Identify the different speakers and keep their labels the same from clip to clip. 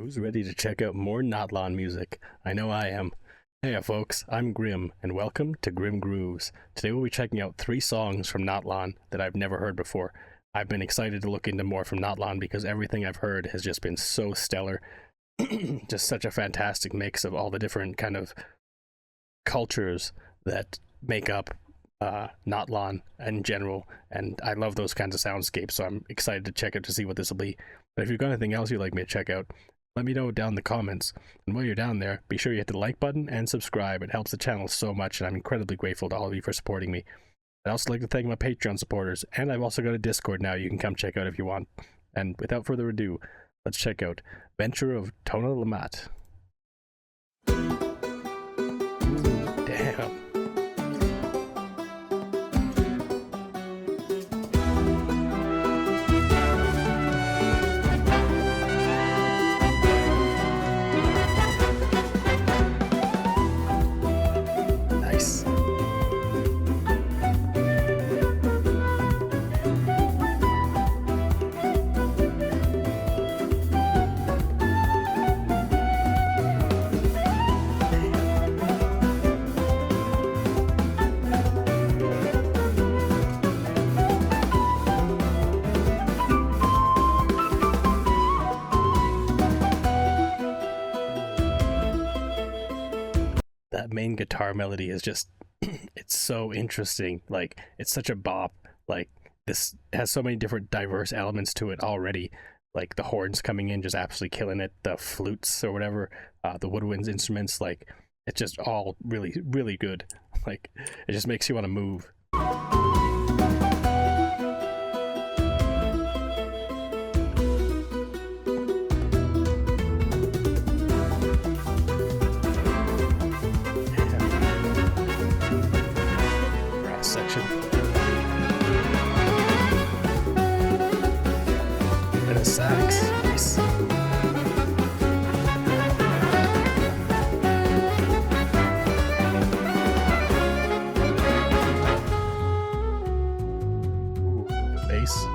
Speaker 1: Who's ready to check out more Natlan music? I know I am. Hey folks, I'm Grim, and welcome to Grim Grooves. Today we'll be checking out 3 songs from Natlan that I've never heard before. I've been excited to look into more from Natlan because everything I've heard has just been so stellar. Just such a fantastic mix of all the different kind of cultures that make up Natlan in general, and I love those kinds of soundscapes, so I'm excited to check it to see what this will be. But if you've got anything else you'd like me to check out, let me know down in the comments. And while you're down there, be sure you hit the like button and subscribe. It helps the channel so much, and I'm incredibly grateful to all of you for supporting me. I'd also like to thank my Patreon supporters, and I've also got a Discord now you can come check out if you want. And without further ado, let's check out Venture of Tonalamatl. Damn. Nice. That main guitar melody is just it's so interesting. Like, it's such a bop. Like, this has so many different diverse elements to it already, like the horns coming in just absolutely killing it, the flutes or whatever, the woodwinds instruments. Like, it's just all really good. Like, it just makes you want to move. Section and a sax. Nice. Ooh, bass.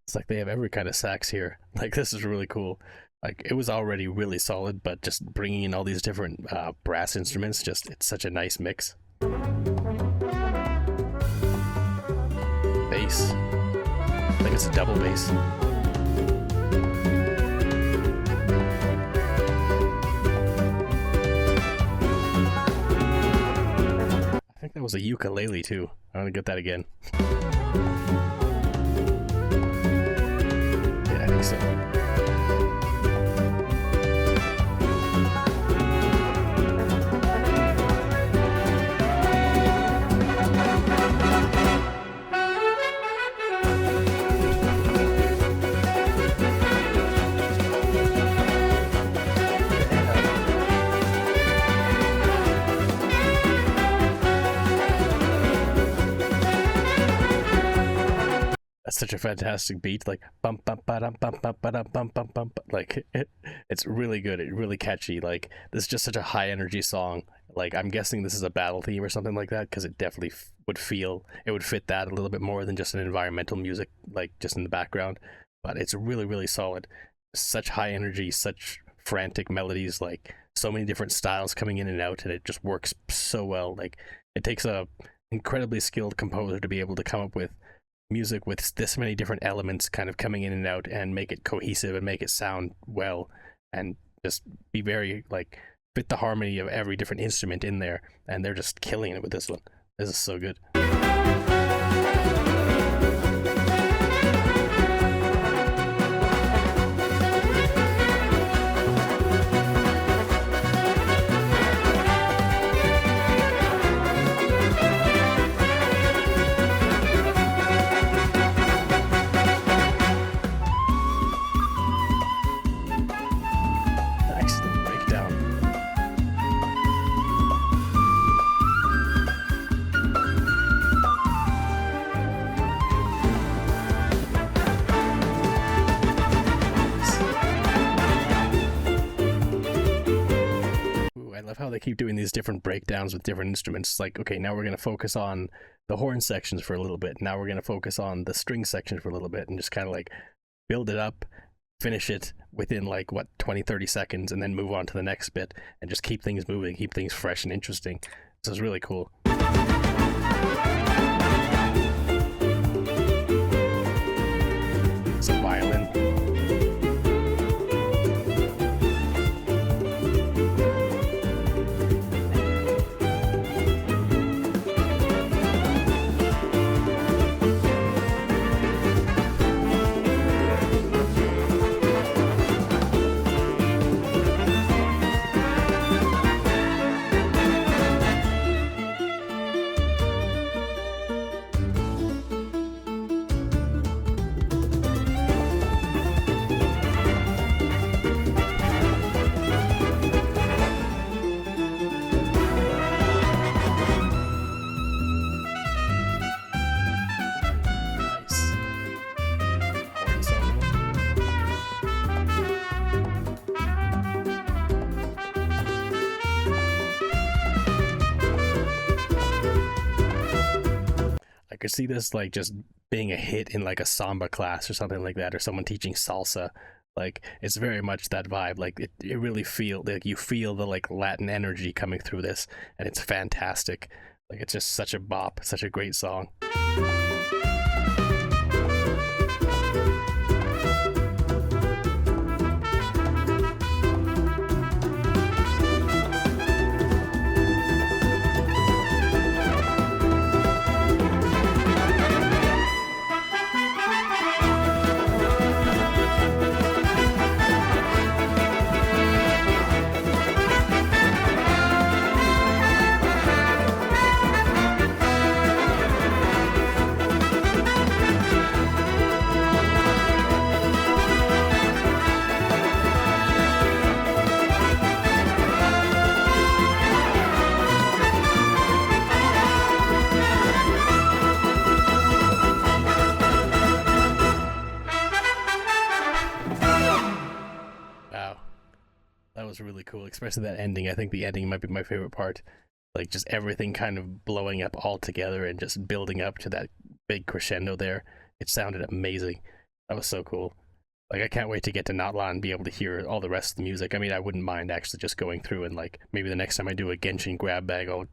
Speaker 1: It's like they have every kind of sax here. Like, this is really cool. Like, it was already really solid, but just bringing in all these different brass instruments, just, it's such a nice mix. Bass. I think it's a double bass. I think that was a ukulele too. I want to get that again. So. That's such a fantastic beat, like bump bump ba-dum, bump bump ba-dum, bump bump bump. Like, it's really good. It's really catchy. Like, this is just such a high energy song. Like, I'm guessing this is a battle theme or something like that, because it definitely would fit that a little bit more than just an environmental music, like just in the background. But it's really solid. Such high energy, such frantic melodies, like so many different styles coming in and out, and it just works so well. Like, it takes a incredibly skilled composer to be able to come up with music with this many different elements kind of coming in and out and make it cohesive and make it sound well and just be very, like, fit the harmony of every different instrument in there, and they're just killing it with this one. This is so good. keep doing these different breakdowns with different instruments. It's like, okay, now we're going to focus on the horn sections for a little bit. Now we're going to focus on the string section for a little bit, and just kind of like build it up, finish it within like 20-30 seconds, and then move on to the next bit, and just keep things moving, keep things fresh and interesting. So it's really cool. Some violin. I could see this like just being a hit in like a samba class or something like that, or someone teaching salsa. Like, it's very much that vibe. Like, it really feel like you feel the like Latin energy coming through this, and it's fantastic. Like, it's just such a bop, such a great song. That was really cool, especially that ending. I think the ending might be my favorite part. Like, just everything kind of blowing up all together and just building up to that big crescendo there. It sounded amazing. That was so cool. Like, I can't wait to get to Natlan and be able to hear all the rest of the music. I mean, I wouldn't mind actually just going through and, like, maybe the next time I do a Genshin grab bag, I'll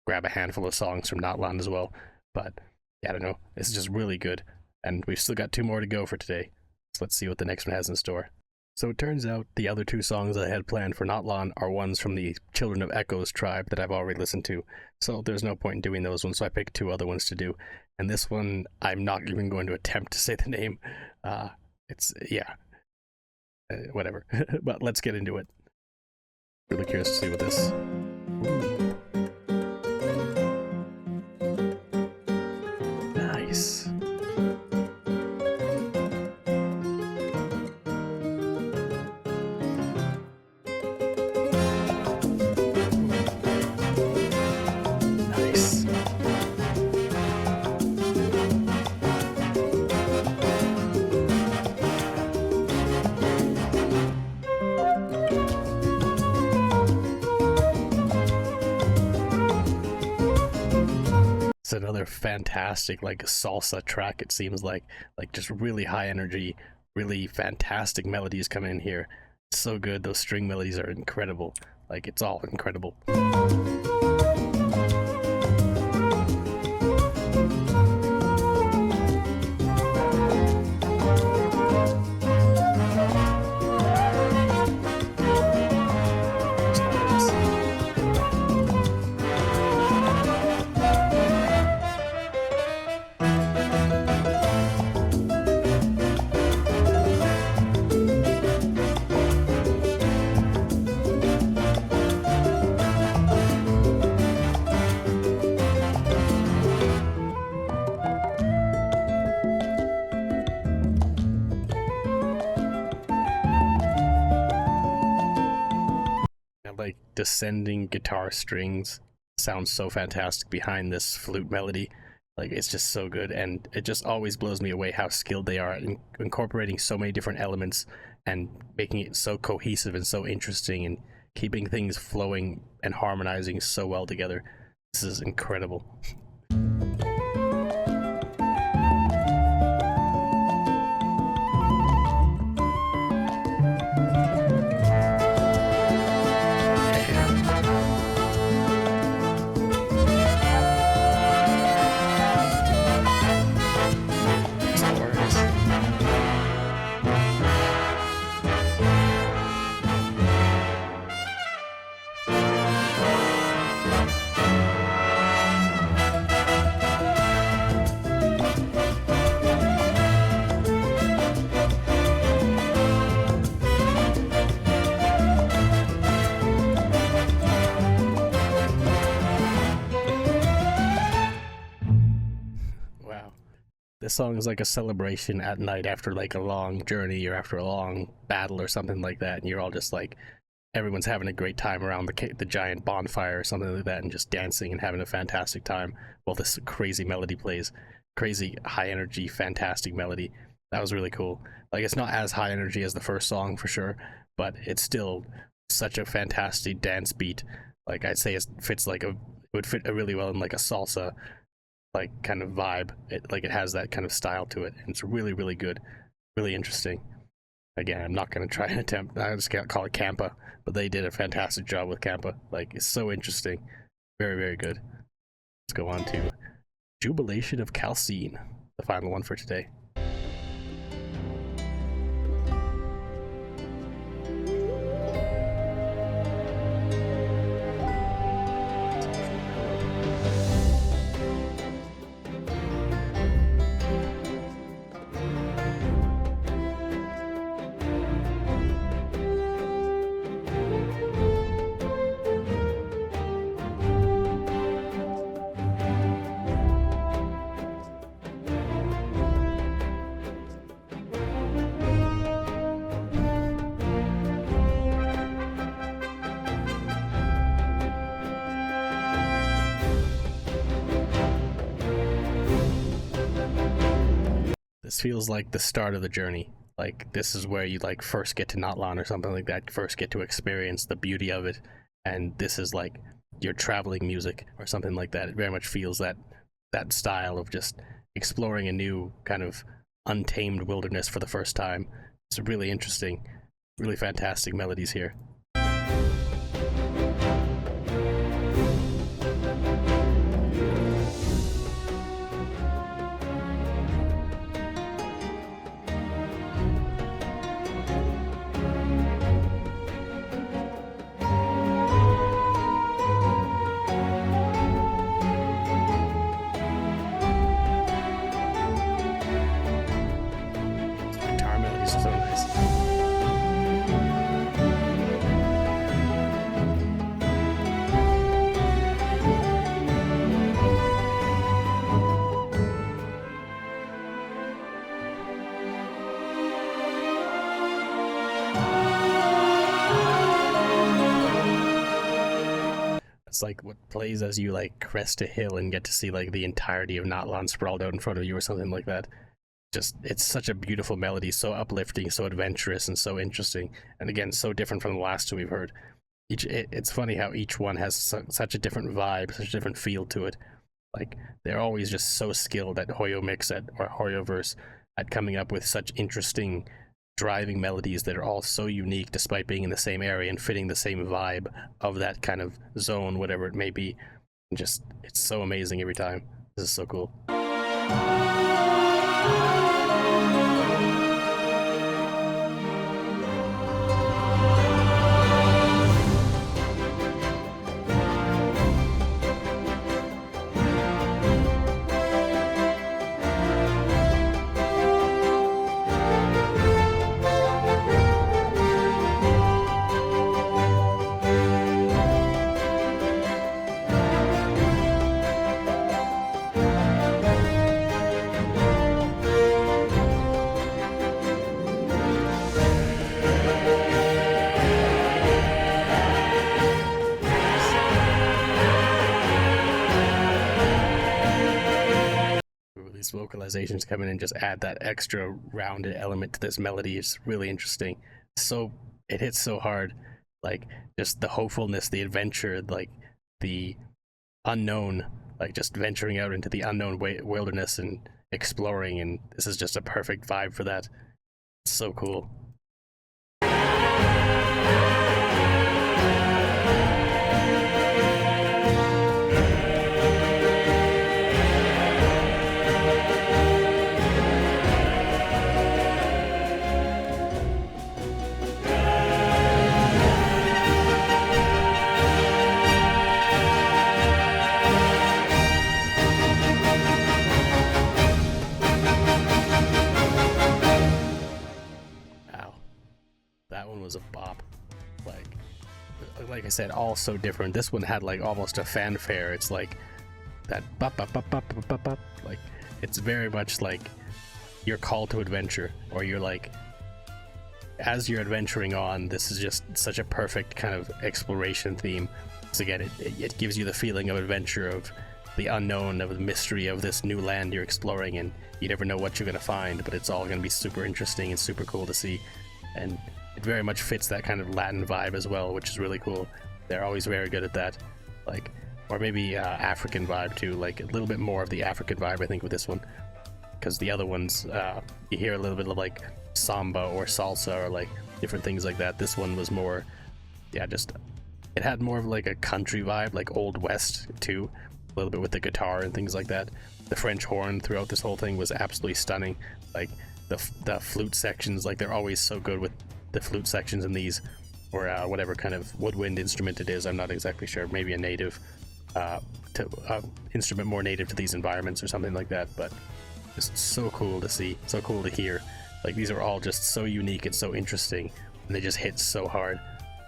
Speaker 1: grab a handful of songs from Natlan as well. But, yeah, I don't know. This is just really good. And we've still got 2 more to go for today. So let's see what the next one has in store. So it turns out the other 2 songs I had planned for Natlan are ones from the Children of Echoes tribe that I've already listened to. So there's no point in doing those ones, so I picked 2 other ones to do. And this one, I'm not even going to attempt to say the name. Whatever. But let's get into it. Really curious to see what this... Ooh. Nice. It's another fantastic like salsa track. It seems like just really high energy, really fantastic melodies coming in here. It's so good. Those string melodies are incredible. Like, it's all incredible. Like, descending guitar strings sounds so fantastic behind this flute melody. Like, it's just so good, and it just always blows me away how skilled they are in incorporating so many different elements and making it so cohesive and so interesting. And keeping things flowing and harmonizing so well together. This is incredible. Wow. This song is like a celebration at night after like a long journey or after a long battle or something like that, and you're all just like, everyone's having a great time around the giant bonfire or something like that, and just dancing and having a fantastic time while this crazy melody plays. Crazy high energy, fantastic melody. That was really cool. Like, it's not as high energy as the first song for sure, but it's still such a fantastic dance beat. Like, I'd say it fits like it would fit really well in like a salsa like kind of vibe. It has that kind of style to it, and it's really, really good, really interesting. Again, I'm not going to try and attempt, I just can't call it Campa, but they did a fantastic job with Campa. Like, it's so interesting. Very, very good. Let's go on to Jubilation of Calcine, the final one for today. This feels like the start of the journey. Like, this is where you like first get to Natlan or something like that, first get to experience the beauty of it, and this is like your traveling music or something like that. It very much feels that style of just exploring a new kind of untamed wilderness for the first time. It's really interesting, really fantastic melodies here. So nice. It's like what plays as you like crest a hill and get to see like the entirety of Natlan sprawled out in front of you or something like that. Just, it's such a beautiful melody, so uplifting, so adventurous, and so interesting, and again, so different from the last two we've heard. It's funny how each one has such a different vibe, such a different feel to it. Like, they're always just so skilled at Hoyoverse at coming up with such interesting driving melodies that are all so unique despite being in the same area and fitting the same vibe of that kind of zone, whatever it may be. And just, it's so amazing every time. This is so cool. Vocalizations come in and just add that extra rounded element to this melody. It's really interesting. So it hits so hard. like just the hopefulness, the adventure, like the unknown, like just venturing out into the unknown wilderness and exploring, and this is just a perfect vibe for that. It's so cool. That one was a bop. Like I said, all so different. This one had like almost a fanfare. It's like that bop bop bop bop bop bop bop. Like it's very much like your call to adventure, or you're like, as you're adventuring on, this is just such a perfect kind of exploration theme. So again, it gives you the feeling of adventure, of the unknown, of the mystery of this new land you're exploring, and you never know what you're gonna find, but it's all gonna be super interesting and super cool to see. And it very much fits that kind of Latin vibe as well, which is really cool. They're always very good at that. Like, or maybe African vibe too, like a little bit more of the African vibe, I think, with this one. Because the other ones, you hear a little bit of like samba or salsa or like different things like that. This one was more, yeah, just, it had more of like a country vibe, like Old West too, a little bit with the guitar and things like that. The French horn throughout this whole thing was absolutely stunning. Like the flute sections, like they're always so good with the flute sections in these, or whatever kind of woodwind instrument it is. I'm not exactly sure. Maybe a native instrument more native to these environments or something like that. But just so cool to see, so cool to hear. Like these are all just so unique and so interesting, and they just hit so hard.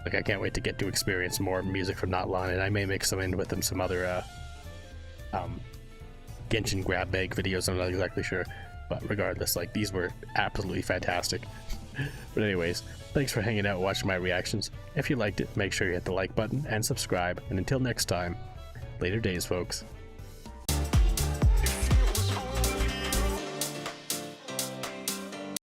Speaker 1: Like I can't wait to get to experience more music from Natlan, and I may mix them in with them some other Genshin grab bag videos. I'm not exactly sure, but regardless, like these were absolutely fantastic. But anyways, thanks for hanging out and watching my reactions. If you liked it, make sure you hit the like button and subscribe, and until next time, later days, folks.